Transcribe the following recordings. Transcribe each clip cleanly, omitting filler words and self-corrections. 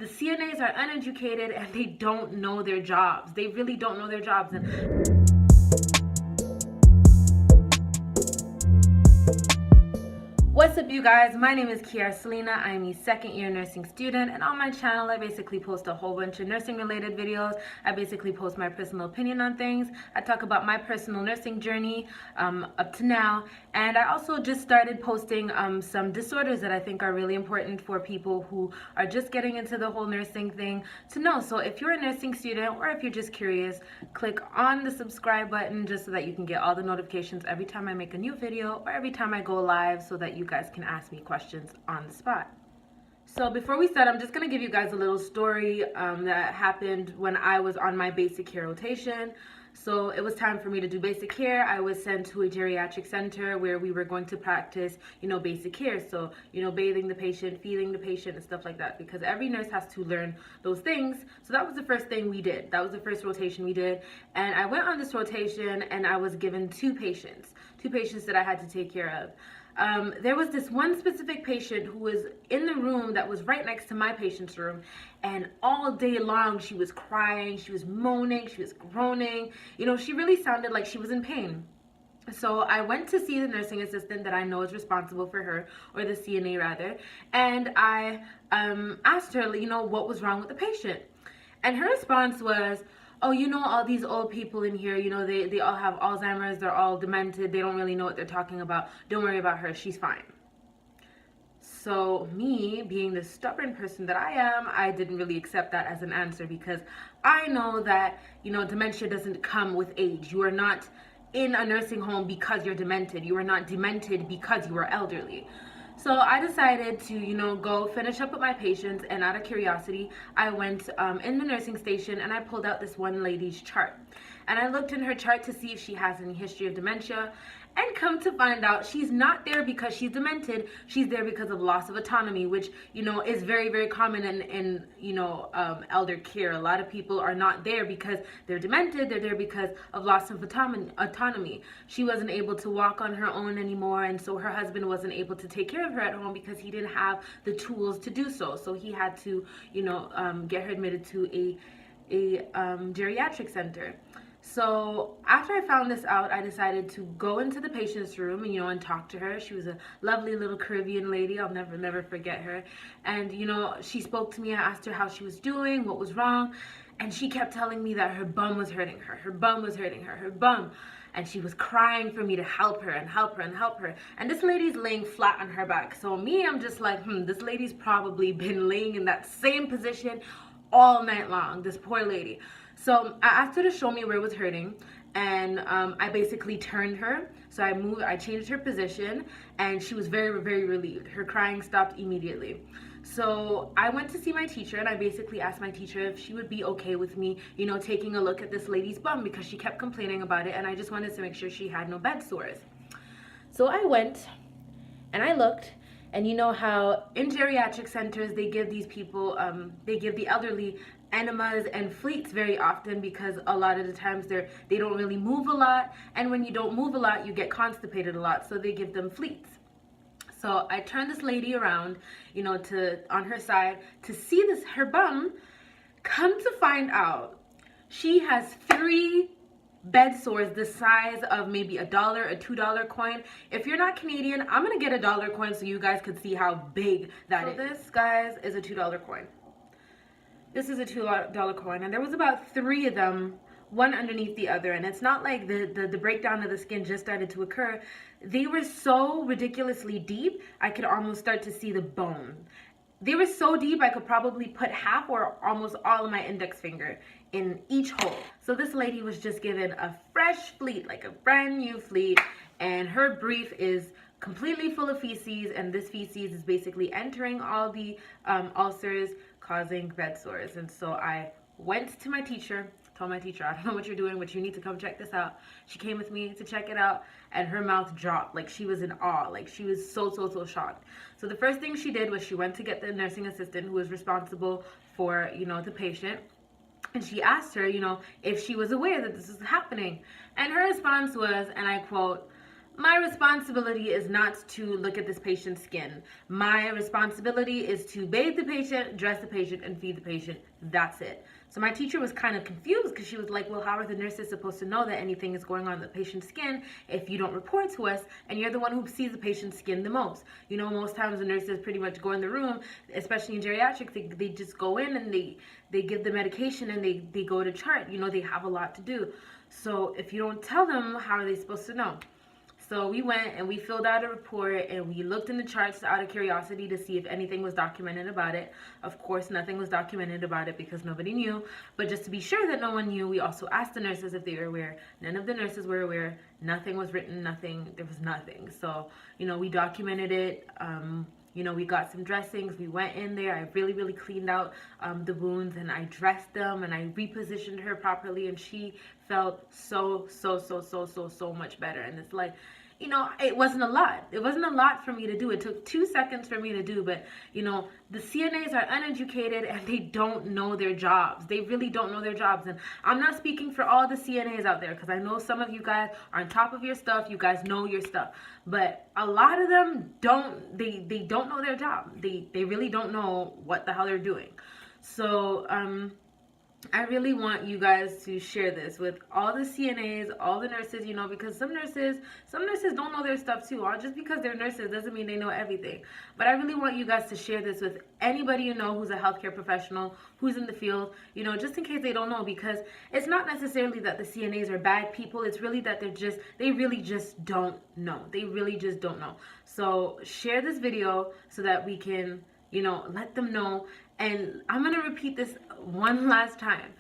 the CNAs are uneducated and they don't know their jobs. They really don't know their jobs. What's up, you guys? My name is Kiara Selena. I am a second-year nursing student, and on my channel I basically post a whole bunch of nursing related videos. I basically post my personal opinion on things. I talk about my personal nursing journey up to now, and I also just started posting some disorders that I think are really important for people who are just getting into the whole nursing thing to know. So if you're a nursing student or if you're just curious, click on the subscribe button just so that you can get all the notifications every time I make a new video or every time I go live, so that you guys can ask me questions on the spot. So before we start, I'm just going to give you guys a little story that happened when I was on my basic care rotation. So it was time for me to do basic care. I was sent to a geriatric center where we were going to practice, basic care. So, bathing the patient, feeding the patient, and stuff like that, because every nurse has to learn those things. So that was the first thing we did. That was the first rotation we did. And I went on this rotation and I was given two patients that I had to take care of. There was this one specific patient who was in the room that was right next to my patient's room, and all day long she was crying, she was moaning, she was groaning. She really sounded like she was in pain. So I went to see the nursing assistant that I know is responsible for her, or the CNA rather, and I asked her, what was wrong with the patient? And her response was, oh, all these old people in here, they all have Alzheimer's, they're all demented, they don't really know what they're talking about. Don't worry about her, she's fine. So me, being the stubborn person that I am, I didn't really accept that as an answer, because I know that, dementia doesn't come with age. You are not in a nursing home because you're demented. You are not demented because you are elderly. So I decided to, go finish up with my patients, and out of curiosity, I went in the nursing station and I pulled out this one lady's chart. And I looked in her chart to see if she has any history of dementia, and come to find out, she's not there because she's demented. She's there because of loss of autonomy, which, is very, very common in elder care. A lot of people are not there because they're demented. They're there because of loss of autonomy. She wasn't able to walk on her own anymore, and so her husband wasn't able to take care of her at home because he didn't have the tools to do so. So he had to, get her admitted to a geriatric center. So after I found this out, I decided to go into the patient's room and talk to her. She was a lovely little Caribbean lady. I'll never forget her. And she spoke to me. I asked her how she was doing, what was wrong, and she kept telling me that her bum was hurting her. Her bum was hurting her. Her bum. And she was crying for me to help her and help her and help her. And this lady's laying flat on her back. So me, I'm just like, this lady's probably been laying in that same position all night long. This poor lady. So I asked her to show me where it was hurting, and I basically turned her. So I changed her position, and she was very, very relieved. Her crying stopped immediately. So I went to see my teacher, and I basically asked my teacher if she would be okay with me, taking a look at this lady's bum, because she kept complaining about it, and I just wanted to make sure she had no bed sores. So I went, and I looked, and you know how in geriatric centers they give these people, they give the elderly enemas and fleets very often, because a lot of the times they don't really move a lot, and when you don't move a lot you get constipated a lot, so they give them fleets. So I turned this lady around, on her side to see her bum. Come to find out, she has 3 bed sores the size of maybe $1, a $2 coin. If you're not Canadian, I'm gonna get a $1 coin so you guys could see how big that is. So this, guys, is a $2 coin. This is a $2 coin, and there was about 3 of them, one underneath the other, and it's not like the breakdown of the skin just started to occur. They were so ridiculously deep, I could almost start to see the bone. They were so deep, I could probably put half or almost all of my index finger in each hole. So this lady was just given a fresh fleet, like a brand new fleet, and her brief is completely full of feces, and this feces is basically entering all the ulcers, causing bed sores. And so I went to my teacher, told my teacher, I don't know what you're doing, but you need to come check this out. She came with me to check it out, and her mouth dropped. Like, she was in awe. Like, she was so shocked. So the first thing she did was she went to get the nursing assistant who was responsible for, the patient. And she asked her, if she was aware that this was happening. And her response was, and I quote, My responsibility is not to look at this patient's skin. My responsibility is to bathe the patient, dress the patient, and feed the patient. That's it. So my teacher was kind of confused because she was like, well, how are the nurses supposed to know that anything is going on in the patient's skin if you don't report to us and you're the one who sees the patient's skin the most? You know, most times the nurses pretty much go in the room, especially in geriatrics, they just go in and they give the medication and they go to chart. You know, they have a lot to do. So if you don't tell them, how are they supposed to know? So we went and we filled out a report and we looked in the charts out of curiosity to see if anything was documented about it. Of course, nothing was documented about it because nobody knew. But just to be sure that no one knew, we also asked the nurses if they were aware. None of the nurses were aware. Nothing was written, there was nothing. So, you know, we documented it. You know, we got some dressings. We went in there. I really cleaned out the wounds and I dressed them and I repositioned her properly and she felt so much better. And it's like, you know, it wasn't a lot. It wasn't a lot for me to do. It took 2 seconds for me to do, but, you know, the CNAs are uneducated and they don't know their jobs. They really don't know their jobs. And I'm not speaking for all the CNAs out there because I know some of you guys are on top of your stuff. You guys know your stuff. But a lot of them don't, they don't know their job. They really don't know what the hell they're doing. So, I really want you guys to share this with all the CNAs, all the nurses, you know, because some nurses don't know their stuff too. Just because they're nurses doesn't mean they know everything. But I really want you guys to share this with anybody you know who's a healthcare professional, who's in the field, you know, just in case they don't know, because it's not necessarily that the CNAs are bad people. It's really that they really just don't know. They really just don't know. So share this video so that we can, you know, let them know. And I'm going to repeat this one last time.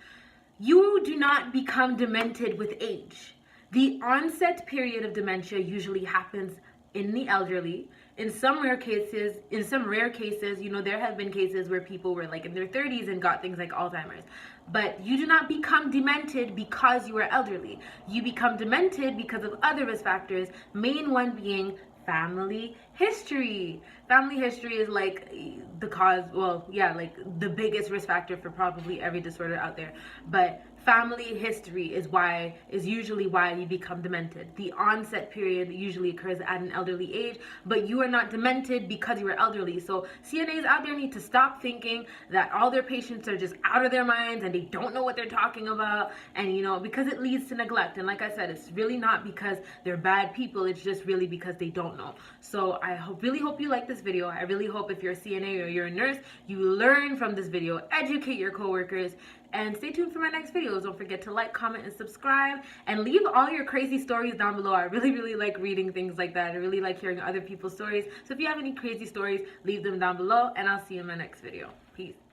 You do not become demented with age. The onset period of dementia usually happens in the elderly. In some rare cases, you know, there have been cases where people were like in their 30s and got things like Alzheimer's. But you do not become demented because you are elderly. You become demented because of other risk factors, main one being family history. Family history is like the cause, well, yeah, like the biggest risk factor for probably every disorder out there. But family history is usually why you become demented. The onset period usually occurs at an elderly age, but you are not demented because you are elderly. So CNAs out there need to stop thinking that all their patients are just out of their minds and they don't know what they're talking about, and you know, because it leads to neglect. And like I said, it's really not because they're bad people, it's just really because they don't know. So I really hope you like this video. I really hope if you're a CNA or you're a nurse, you learn from this video, educate your coworkers, and stay tuned for my next videos. Don't forget to like, comment, and subscribe, and leave all your crazy stories down below. I really like reading things like that. I really like hearing other people's stories. So if you have any crazy stories, leave them down below, and I'll see you in my next video. Peace.